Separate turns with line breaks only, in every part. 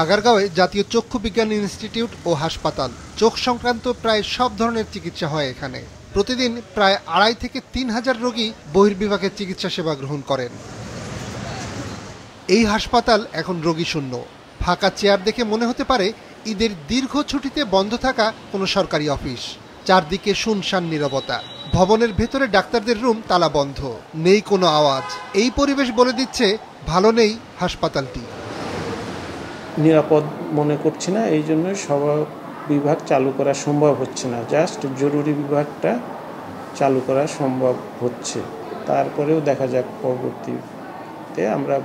আগারগাঁওয়ে জাতীয় চক্ষু বিজ্ঞান ইনস্টিটিউট ও হাসপাতাল। চোখ সংক্রান্ত প্রায় সব ধরনের চিকিৎসা হয় এখানে। প্রতিদিন প্রায় 2,500 থেকে 3,000 রোগী বহির্বিভাগে চিকিৎসা সেবা গ্রহণ করেন। এই হাসপাতাল এখন রোগী শূন্য। ফাঁকা চেয়ার দেখে মনে হতে পারে ঈদের দীর্ঘ ছুটিতে বন্ধ থাকা কোনো সরকারি অফিস। চারদিকে শুনশান নীরবতা। ভবনের ভেতরে ডাক্তারদের রুম তালা বন্ধ, নেই কোনো আওয়াজ। এই পরিবেশ বলে দিচ্ছে ভালো নেই হাসপাতালটি।
নিরাপদ মনে করছি না, এই জন্য সব বিভাগ চালু করা সম্ভব হচ্ছে না। জাস্ট জরুরি বিভাগটা চালু করা সম্ভব হচ্ছে। তারপরেও দেখা যাক পরবর্তীতে আমরা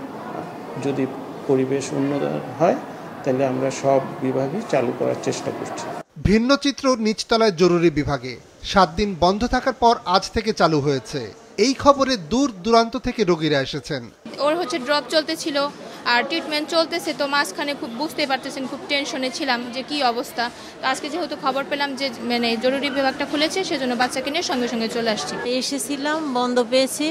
যদি পরিবেশ উন্নত হয় তাহলে আমরা সব বিভাগই চালু করার চেষ্টা করছি।
ভিন্ন চিত্র নিচতলায় জরুরি বিভাগে 7 দিন বন্ধ থাকার পর আজ থেকে চালু হয়েছে। এই খবরে দূর দূরান্ত থেকে রোগীরা এসেছেন।
ওর ড্রপ চলতেছিল আর ট্রিটমেন্ট চলতেছে, তো মাঝখানে খুব বুঝতে পারতেছেন খুব টেনশনে ছিলাম যে কি অবস্থা। তো আজকে যেহেতু খবর পেলাম যে জরুরি বিভাগটা খুলেছে, সেজন্য বাচ্চাকে নিয়ে সঙ্গে সঙ্গে চলে আসছি।
এসেছিলাম, বন্ধ পেয়েছি,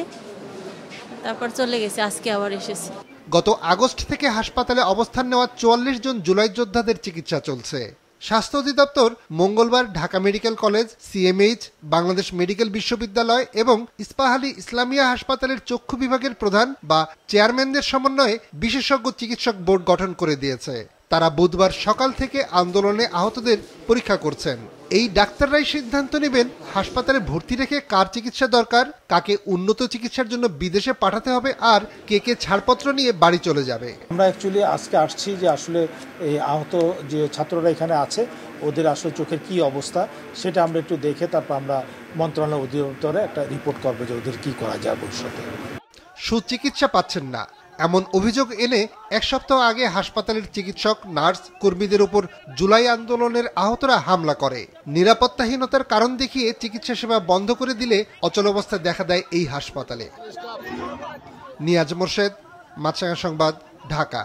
তারপর চলে গেছি, আজকে আবার এসেছি।
গত আগস্ট থেকে হাসপাতালে অবস্থান নেওয়া 44 জন জুলাই যোদ্ধাদের চিকিৎসা চলছে। স্বাস্থ্য অধিদপ্তর মঙ্গলবার Dhaka medical college, CMH, Bangladesh medical বিশ্ববিদ্যালয় এবং ইস্পাহানী ইসলামিয়া হাসপাতালের চক্ষু বিভাগের প্রধান বা চেয়ারম্যানদের সমন্বয়ে বিশেষজ্ঞ চিকিৎসক বোর্ড গঠন করে দিয়েছে। তারা বুধবার সকাল থেকে আন্দোলনে আহতদের পরীক্ষা করছেন। এই ডাক্তাররাই সিদ্ধান্ত নেবেন হাসপাতালে ভর্তি রেখে কার চিকিৎসা দরকার, কাকে উন্নত চিকিৎসার জন্য বিদেশে পাঠাতে হবে, আর কে কে ছাড়পত্র নিয়ে বাড়ি চলে যাবে।
আমরা অ্যাকচুয়ালি আজকে আসছি যে আসলে এই আহত যে ছাত্ররা এখানে আছে ওদের আসলে চোখের কি অবস্থা সেটা আমরা একটু দেখে তারপর আমরা মন্ত্রণালয় অধিদপ্তরে একটা রিপোর্ট করবো যে ওদের কি করা যায় ভবিষ্যতে।
সুচিকিৎসা পাচ্ছেন না এমন অভিযোগ এনে 1 সপ্তাহ আগে হাসপাতালের চিকিৎসক, নার্স, কর্মীদের উপর জুলাই আন্দোলনের আহতরা হামলা করে। নিরাপত্তাহীনতার কারণ দেখিয়ে চিকিৎসা সেবা বন্ধ করে দিলে অচলাবস্থা দেখা দেয় এই হাসপাতালে। নিয়াজ মোর্শেদ, মাছরাঙা সংবাদ, ঢাকা।